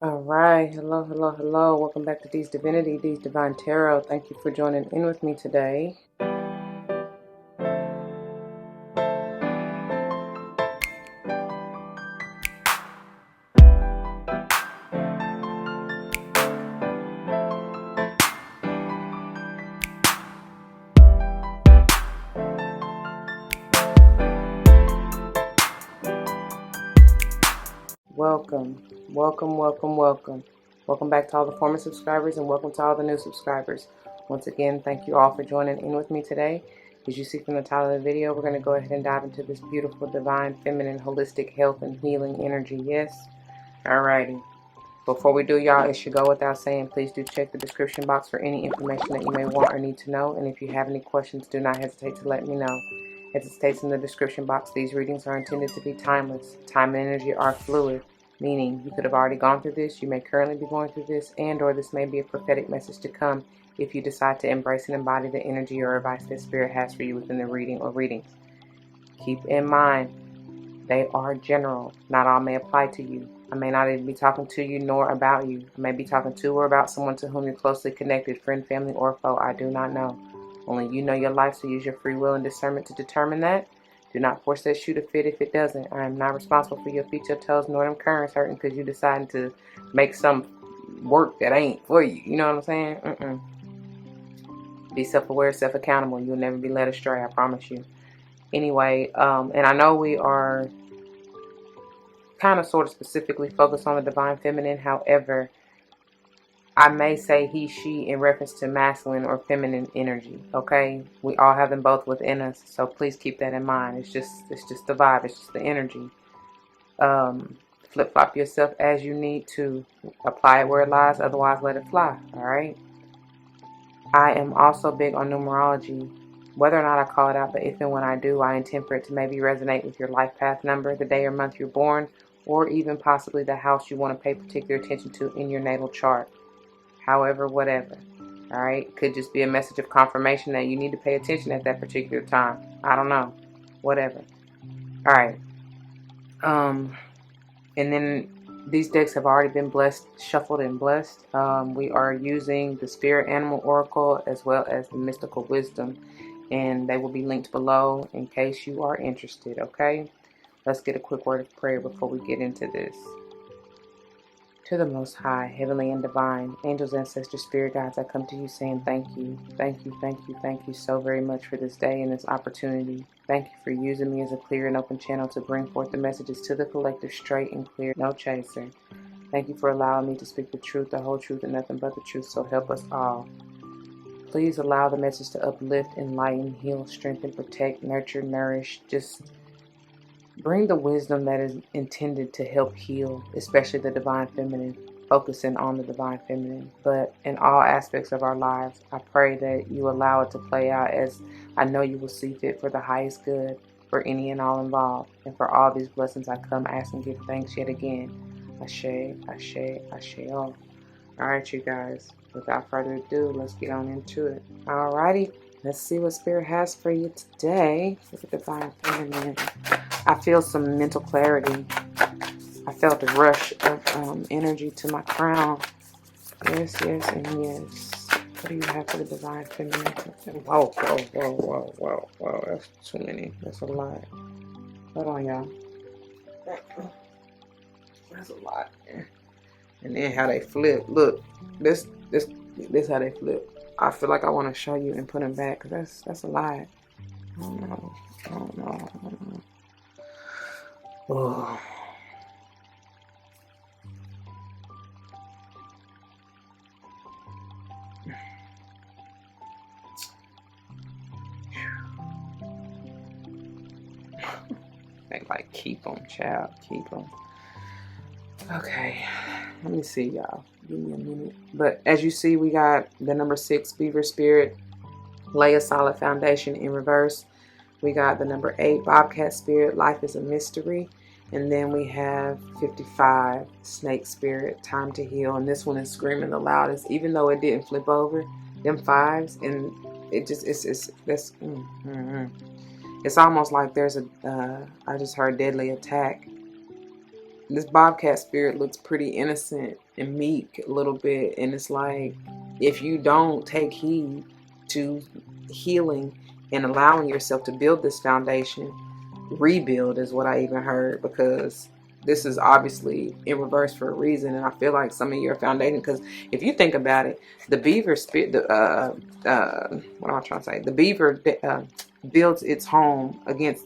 All right. Hello, hello, hello. Welcome back to D's Divinity, D's Divine Tarot. Thank you for joining in with me today. Welcome, welcome, welcome, welcome. Welcome back to all the former subscribers and welcome to all the new subscribers. Once again, thank you all for joining in with me today. As you see from the title of the video, we're going to go ahead and dive into this beautiful, divine, feminine, holistic health and healing energy. Yes? Alrighty. Before we do, y'all, it should go without saying, please do check the description box for any information that you may want or need to know. And if you have any questions, do not hesitate to let me know. As it states in the description box, these readings are intended to be timeless. Time and energy are fluid, meaning you could have already gone through this, you may currently be going through this, and or this may be a prophetic message to come if you decide to embrace and embody the energy or advice that Spirit has for you within the reading or readings. Keep in mind, they are general. Not all may apply to you. I may not even be talking to you nor about you. I may be talking to or about someone to whom you're closely connected, friend, family, or foe. I do not know. Only you know your life, so use your free will and discernment to determine that. Do not force that shoe to fit if it doesn't. I am not responsible for your feet, your toes, nor them currents hurting because you decided to make some work that ain't for you. You know what I'm saying? Be self-aware, self-accountable. You'll never be led astray, I promise you. Anyway, and I know we are kind of sort of specifically focused on the divine feminine. However, I may say he, she in reference to masculine or feminine energy. Okay, we all have them both within us, so please keep that in mind. It's just the vibe. It's just the energy. Flip flop yourself as you need to. Apply it where it lies. Otherwise, let it fly. All right. I am also big on numerology. Whether or not I call it out, but if and when I do, I intend for it to maybe resonate with your life path number, the day or month you're born, or even possibly the house you want to pay particular attention to in your natal chart. However, whatever. All right. Could just be a message of confirmation that you need to pay attention at that particular time. I don't know. Whatever. All right. And then these decks have already been blessed, shuffled and blessed. We are using the Spirit Animal Oracle as well as the Mystical Wisdom, and they will be linked below in case you are interested. Okay, let's get a quick word of prayer before we get into this. To the Most High, Heavenly and Divine, angels, ancestors, spirit guides, I come to you saying thank you, thank you, thank you, thank you so very much for this day and this opportunity. Thank you for using me as a clear and open channel to bring forth the messages to the collective straight and clear, no chaser. Thank you for allowing me to speak the truth, the whole truth, and nothing but the truth, so help us all. Please allow the message to uplift, enlighten, heal, strengthen, protect, nurture, nourish, just bring the wisdom that is intended to help heal, especially the divine feminine, focusing on the divine feminine. But in all aspects of our lives, I pray that you allow it to play out as I know you will see fit for the highest good for any and all involved. And for all these blessings, I come, ask, and give thanks yet again. Ashe, ashe, ashe. All right, you guys. Without further ado, let's get on into it. Alrighty, let's see what Spirit has for you today for the divine feminine. I feel some mental clarity. I felt a rush of energy to my crown. Yes, yes, and yes. What do you have for the divine feminine? Whoa, whoa, whoa, whoa, whoa, whoa. That's too many. That's a lot. Hold on, y'all. That's a lot. And then how they flip. Look, this how they flip. I feel like I want to show you and put them back because that's a lot. Oh no. Oh no. Oh no. Oh. They like keep them, child. Keep them. Okay. Let me see, y'all. Give me a minute. But as you see, we got the number 6, Beaver Spirit. Lay a solid foundation in reverse. We got the number 8, Bobcat Spirit. Life is a mystery. And then we have 55, Snake Spirit. Time to heal. And this one is screaming the loudest, even though it didn't flip over. Them 5s, and it just it's almost like there's a I just heard deadly attack. This Bobcat Spirit looks pretty innocent and meek a little bit. And it's like, if you don't take heed to healing and allowing yourself to build this foundation, rebuild is what I even heard, because this is obviously in reverse for a reason. And I feel like some of your foundation, because if you think about it, the beaver spirit, what am I trying to say? The beaver builds its home against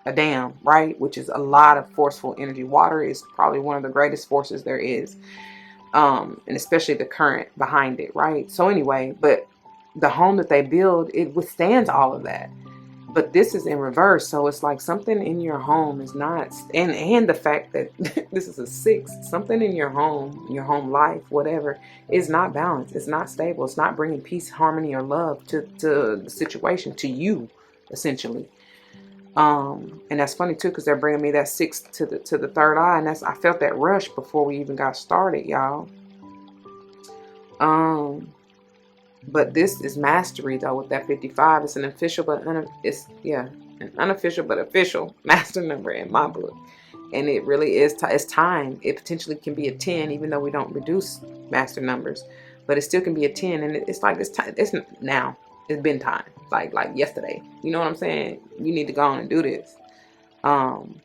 a dam, right? Which is a lot of forceful energy. Water is probably one of the greatest forces there is, and especially the current behind it, right? So anyway, but the home that they build, it withstands all of that. But this is in reverse. So it's like something in your home is not, and the fact that this is a 6, something in your home life, whatever, is not balanced. It's not stable. It's not bringing peace, harmony, or love to the situation, to you, essentially. And that's funny too, because they're bringing me that 6 to the third eye, and I felt that rush before we even got started, y'all. But this is mastery, though, with that 55. It's an official, but an unofficial but official master number in my book. And it really is, it's time. It potentially can be a 10, even though we don't reduce master numbers. But it still can be a 10. And it's like, it's time. It's now. It's been time. Like yesterday. You know what I'm saying? You need to go on and do this. And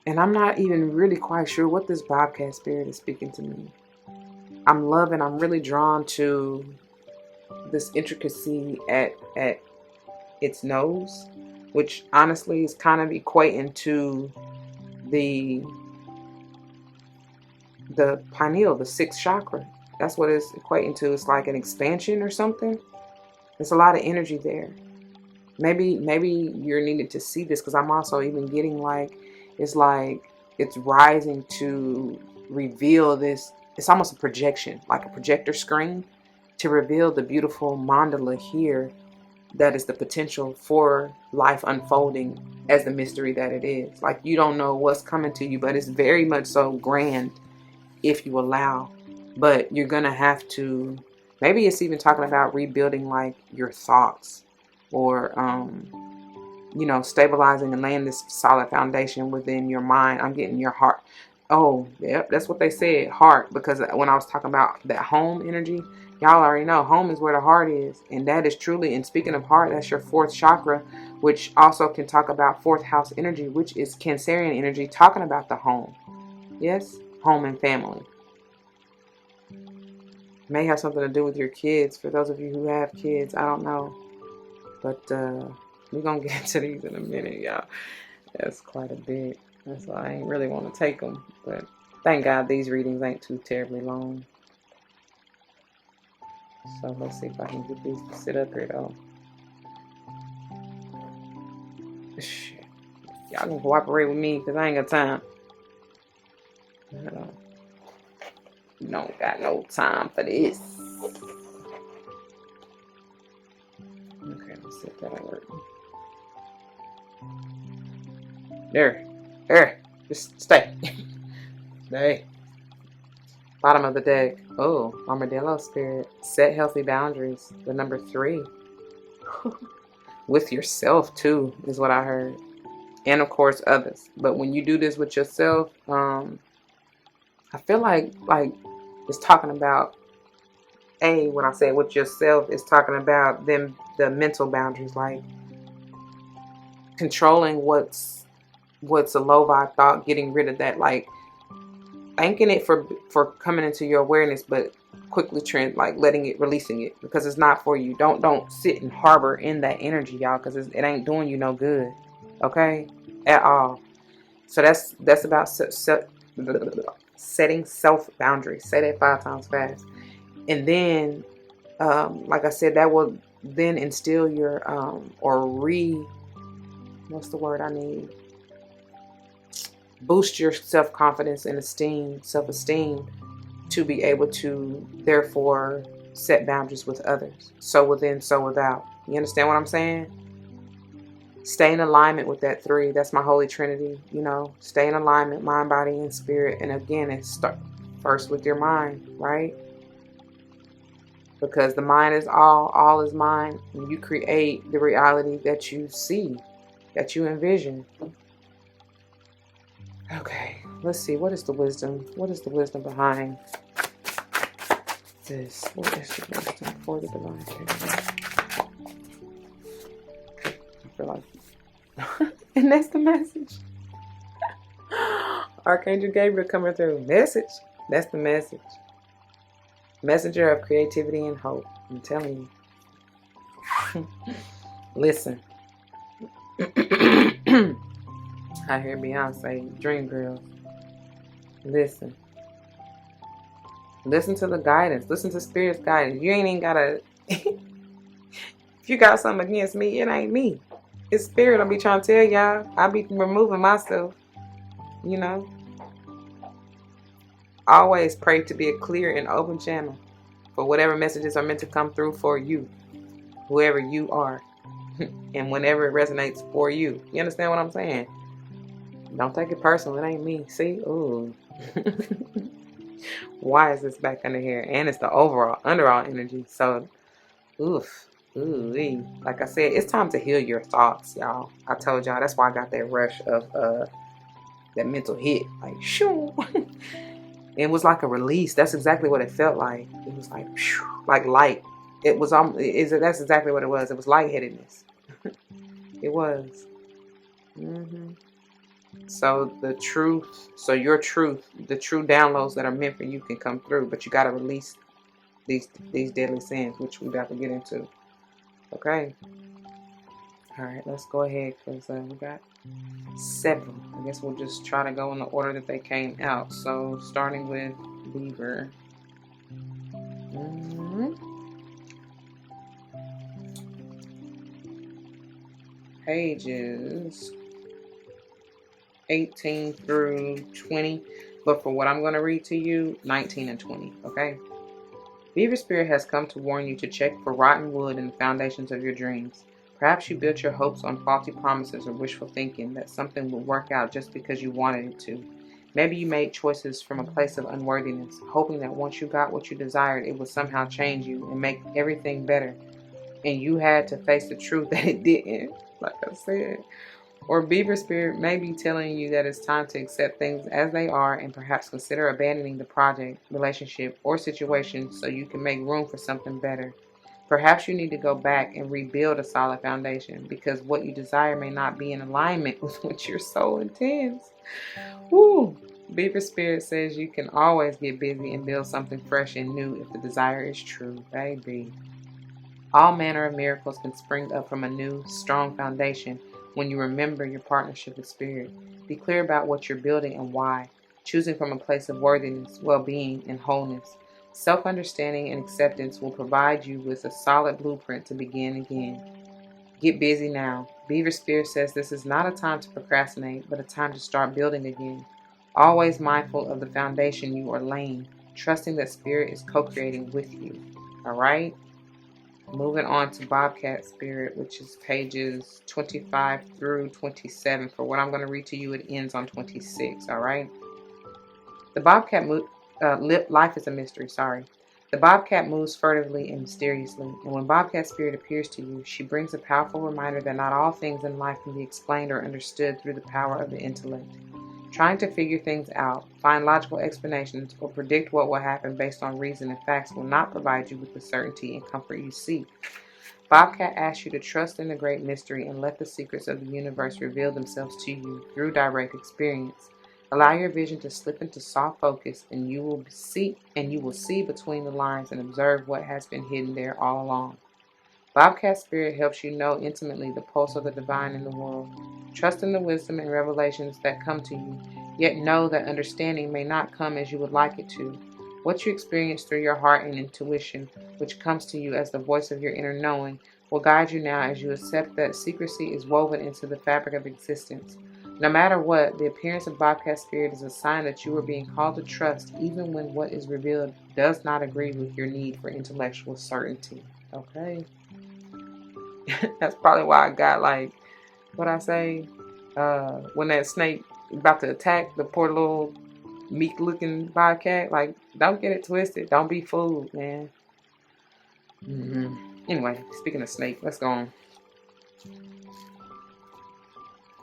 I'm not even really quite sure what this Bobcat spirit is speaking to me. I'm really drawn to this intricacy at its nose, which honestly is kind of equating to the pineal, the 6th chakra. That's what it's equating to. It's like an expansion or something. There's a lot of energy there. Maybe you're needed to see this, because I'm also even getting it's rising to reveal this. It's almost a projection, like a projector screen, to reveal the beautiful mandala here that is the potential for life unfolding as the mystery that it is. Like, you don't know what's coming to you, but it's very much so grand if you allow. But you're going to have to, maybe it's even talking about rebuilding like your thoughts, or, stabilizing and laying this solid foundation within your mind. I'm getting your heart. Oh, yep, that's what they said, heart, because when I was talking about that home energy, y'all already know home is where the heart is. And that is truly, and speaking of heart, that's your 4th chakra, which also can talk about 4th house energy, which is Cancerian energy, talking about the home. Yes, home and family. May have something to do with your kids. For those of you who have kids, I don't know. But we're going to get into these in a minute, y'all. That's quite a bit. That's why I ain't really want to take them. But thank God these readings ain't too terribly long. So let's see if I can get these to sit up here, though. Shit. Y'all can cooperate with me, because I ain't got time. Don't got no time for this. Okay, let's see if that'll work. There. Just stay. Stay. Bottom of the deck. Oh, Armadillo spirit. Set healthy boundaries. The number 3. With yourself, too, is what I heard. And, of course, others. But when you do this with yourself, I feel like it's talking about, when I say with yourself, it's talking about the mental boundaries, like controlling what's a low vibe thought, getting rid of that, like thanking it for coming into your awareness, but quickly letting it, releasing it, because it's not for you. Don't sit and harbor in that energy, y'all, because it ain't doing you no good, okay, at all. So that's about setting self boundaries. Say that 5 times fast. And then, like I said, that will then instill your, what's the word I need? Boost your self-confidence and self-esteem, to be able to, therefore, set boundaries with others. So within, so without. You understand what I'm saying? Stay in alignment with that 3. That's my holy trinity. Stay in alignment, mind, body, and spirit. And again, it starts first with your mind, right? Because the mind is all is mind. And you create the reality that you see, that you envision. Okay, Let's see. What is the wisdom? What is the wisdom behind this? What is the wisdom for the divine feminine? I feel like, and that's the message. Archangel Gabriel coming through. Message. That's the message. Messenger of creativity and hope. I'm telling you. Listen. I hear Beyonce, Dream Girls. Listen. Listen to the guidance. Listen to Spirit's guidance. You ain't even gotta. If you got something against me, it ain't me. It's Spirit. I'll be trying to tell y'all. I'll be removing myself. You know. Always pray to be a clear and open channel for whatever messages are meant to come through for you, whoever you are, and whenever it resonates for you. You understand what I'm saying? Don't take it personal. It ain't me. See? Ooh. Why is this back under here? And it's the overall, underall energy. So, oof. Ooh-wee. Like I said, it's time to heal your thoughts, y'all. I told y'all that's why I got that rush of that mental hit. Like, shoo. It was like a release. That's exactly what it felt like. It was like, phew, like light. It was that's exactly what it was. It was lightheadedness. It was. So the truth, your truth, the true downloads that are meant for you can come through, but you got to release these deadly sins, which we got to get into. Okay. All right, let's go ahead because we got 7. I guess we'll just try to go in the order that they came out. So starting with Beaver. Pages 18 through 20. But for what I'm going to read to you, 19 and 20. Okay. Beaver Spirit has come to warn you to check for rotten wood in the foundations of your dreams. Perhaps you built your hopes on faulty promises or wishful thinking that something would work out just because you wanted it to. Maybe you made choices from a place of unworthiness, hoping that once you got what you desired, it would somehow change you and make everything better. And you had to face the truth that it didn't, like I said. Or Beaver Spirit may be telling you that it's time to accept things as they are and perhaps consider abandoning the project, relationship, or situation so you can make room for something better. Perhaps you need to go back and rebuild a solid foundation because what you desire may not be in alignment with what your soul intends. Woo! Beaver Spirit says you can always get busy and build something fresh and new if the desire is true, baby. All manner of miracles can spring up from a new, strong foundation when you remember your partnership with Spirit. Be clear about what you're building and why, choosing from a place of worthiness, well-being, and wholeness. Self-understanding and acceptance will provide you with a solid blueprint to begin again. Get busy now. Beaver Spirit says this is not a time to procrastinate, but a time to start building again. Always mindful of the foundation you are laying, trusting that Spirit is co-creating with you. All right? Moving on to Bobcat Spirit, which is pages 25 through 27. For what I'm going to read to you, it ends on 26. All right. The Bobcat life is a mystery. Sorry. The Bobcat moves furtively and mysteriously, and when Bobcat Spirit appears to you, she brings a powerful reminder that not all things in life can be explained or understood through the power of the intellect. Trying to figure things out, find logical explanations, or predict what will happen based on reason and facts will not provide you with the certainty and comfort you seek. Bobcat asks you to trust in the great mystery and let the secrets of the universe reveal themselves to you through direct experience. Allow your vision to slip into soft focus, and you will see between the lines and observe what has been hidden there all along. Bobcat Spirit helps you know intimately the pulse of the divine in the world. Trust in the wisdom and revelations that come to you, yet know that understanding may not come as you would like it to. What you experience through your heart and intuition, which comes to you as the voice of your inner knowing, will guide you now as you accept that secrecy is woven into the fabric of existence. No matter what, the appearance of Bobcat Spirit is a sign that you are being called to trust even when what is revealed does not agree with your need for intellectual certainty. Okay? That's probably why I got like, what I say, when that snake about to attack the poor little meek looking bobcat, like, don't get it twisted. Don't be fooled, man. Anyway, speaking of snake, let's go on.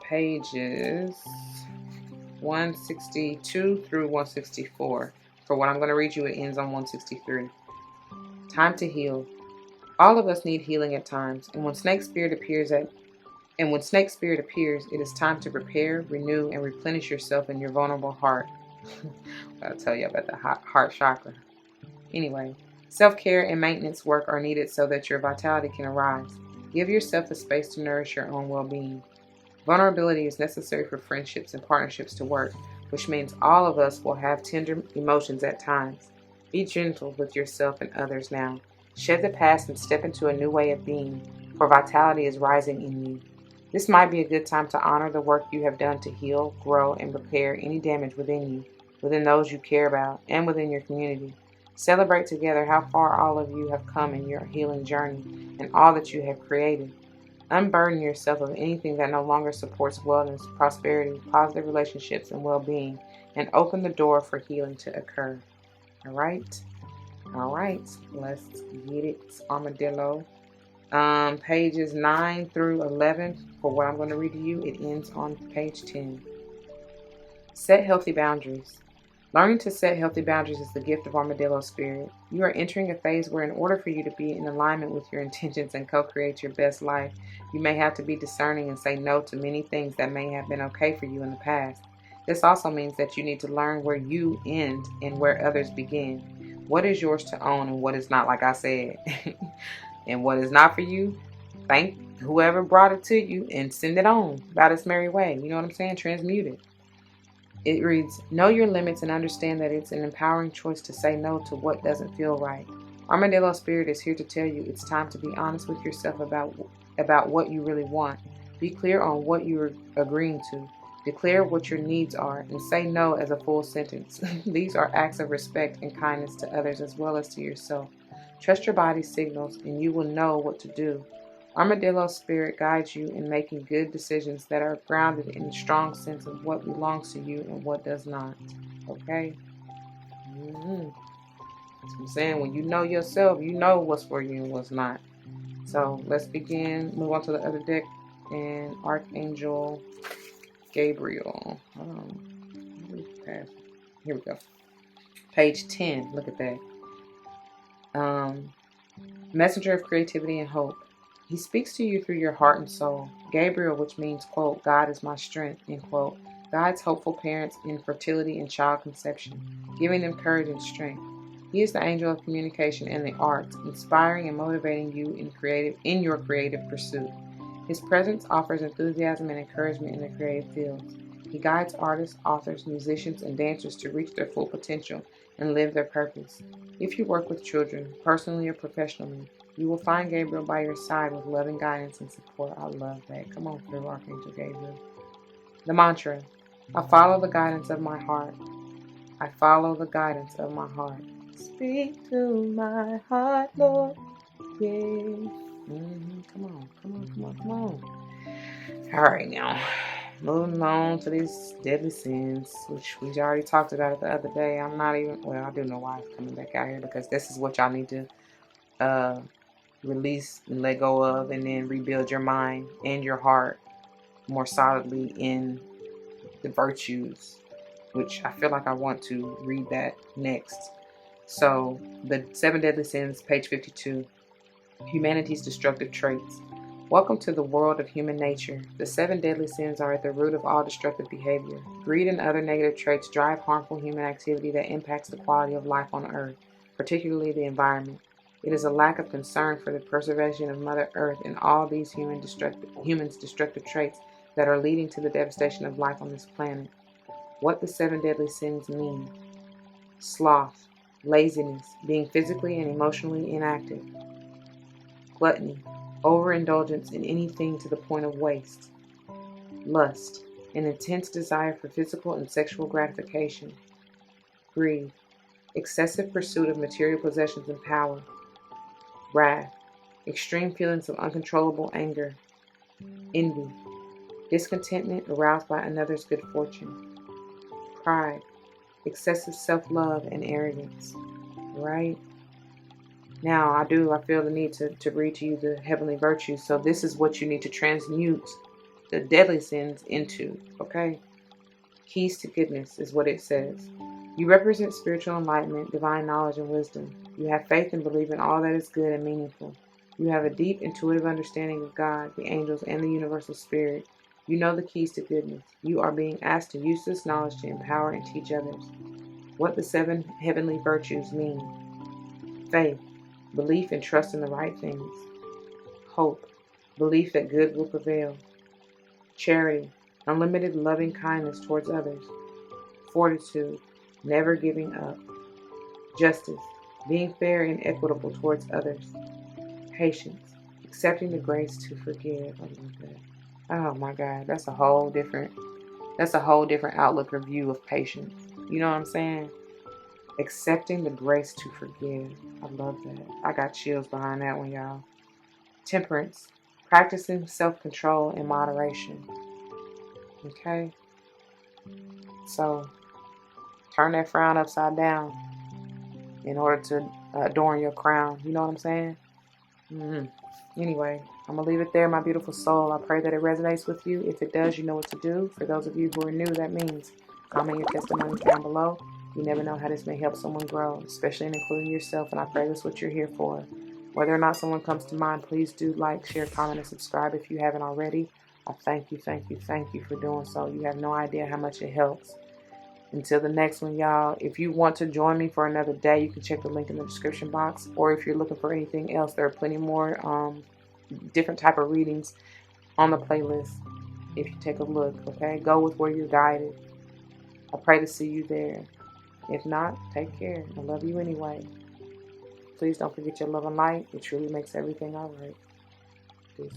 Pages 162 through 164. For what I'm going to read you, it ends on 163. Time to heal. All of us need healing at times, and when Snake Spirit appears, it is time to repair, renew, and replenish yourself in your vulnerable heart. I'll tell you about the heart chakra. Anyway, self-care and maintenance work are needed so that your vitality can arise. Give yourself the space to nourish your own well-being. Vulnerability is necessary for friendships and partnerships to work, which means all of us will have tender emotions at times. Be gentle with yourself and others now. Shed the past and step into a new way of being, for vitality is rising in you. This might be a good time to honor the work you have done to heal, grow, and repair any damage within you, within those you care about, and within your community. Celebrate together how far all of you have come in your healing journey and all that you have created. Unburden yourself of anything that no longer supports wellness, prosperity, positive relationships, and well-being, and open the door for healing to occur. All right, let's get it, Armadillo. Pages 9 through 11, for what I'm going to read to you, it ends on page 10. Set healthy boundaries. Learning to set healthy boundaries is the gift of Armadillo Spirit. You are entering a phase where in order for you to be in alignment with your intentions and co-create your best life, you may have to be discerning and say no to many things that may have been okay for you in the past. This also means that you need to learn where you end and where others begin. What is yours to own and what is not, like I said. And what is not for you, thank whoever brought it to you and send it on about its merry way. You know what I'm saying? Transmute it. It reads, know your limits and understand that it's an empowering choice to say no to what doesn't feel right. Armadillo Spirit is here to tell you it's time to be honest with yourself about what you really want. Be clear on what you're agreeing to. Declare what your needs are and say no as a full sentence. These are acts of respect and kindness to others as well as to yourself. Trust your body's signals and you will know what to do. Armadillo Spirit guides you in making good decisions that are grounded in a strong sense of what belongs to you and what does not. Okay? That's what I'm saying. When you know yourself, you know what's for you and what's not. So let's begin. Move on to the other deck. And Archangel Gabriel. Here we go. Page 10. Look at that. Messenger of creativity and hope. He speaks to you through your heart and soul. Gabriel, which means, quote, God is my strength, end quote, guides hopeful parents in fertility and child conception, giving them courage and strength. He is the angel of communication and the arts, inspiring and motivating you in your creative pursuit. His presence offers enthusiasm and encouragement in the creative fields. He guides artists, authors, musicians, and dancers to reach their full potential and live their purpose. If you work with children, personally or professionally, you will find Gabriel by your side with loving guidance and support. I love that. Come on through, Archangel Gabriel. The mantra. I follow the guidance of my heart. I follow the guidance of my heart. Speak to my heart, Lord. Yeah. Come on. All right, now. Moving on to these deadly sins, which we already talked about it the other day. I do know why it's coming back out here, because this is what y'all need to release and let go of, and then rebuild your mind and your heart more solidly in the virtues, which I feel like I want to read that next. So, the 7 Deadly Sins, page 52. Humanity's destructive traits. Welcome to the world of human nature. The 7 deadly sins are at the root of all destructive behavior. Greed and other negative traits drive harmful human activity that impacts the quality of life on Earth, particularly the environment. It is a lack of concern for the preservation of Mother Earth and all these humans' destructive traits that are leading to the devastation of life on this planet. What the 7 deadly sins mean. Sloth, laziness, being physically and emotionally inactive. Gluttony, overindulgence in anything to the point of waste. Lust, an intense desire for physical and sexual gratification. Greed, excessive pursuit of material possessions and power. Wrath, extreme feelings of uncontrollable anger. Envy, discontentment aroused by another's good fortune. Pride, excessive self-love and arrogance. Right? Now, I feel the need to read to you the heavenly virtues. So this is what you need to transmute the deadly sins into, okay? Keys to goodness is what it says. You represent spiritual enlightenment, divine knowledge, and wisdom. You have faith and believe in all that is good and meaningful. You have a deep intuitive understanding of God, the angels, and the universal spirit. You know the keys to goodness. You are being asked to use this knowledge to empower and teach others. What the 7 heavenly virtues mean. Faith, belief and trust in the right things. Hope, belief that good will prevail. Charity, unlimited loving kindness towards others. Fortitude, never giving up. Justice, being fair and equitable towards others. Patience, accepting the grace to forgive. I love that. Oh my God, that's a whole different outlook or view of patience. You know what I'm saying? Accepting the grace to forgive. I love that. I got chills behind that one, y'all. Temperance, practicing self-control and moderation. Okay? So, turn that frown upside down in order to adorn your crown. You know what I'm saying? Anyway, I'm going to leave it there, my beautiful soul. I pray that it resonates with you. If it does, you know what to do. For those of you who are new, that means comment your testimony down below. You never know how this may help someone grow, especially and including yourself, and I pray that's what you're here for. Whether or not someone comes to mind, please do like, share, comment, and subscribe if you haven't already. I thank you for doing so. You have no idea how much it helps. Until the next one, y'all, if you want to join me for another day, you can check the link in the description box. Or if you're looking for anything else, there are plenty more different type of readings on the playlist. If you take a look, okay? Go with where you're guided. I pray to see you there. If not, take care. I love you anyway. Please don't forget your love and light. It truly makes everything all right. Peace.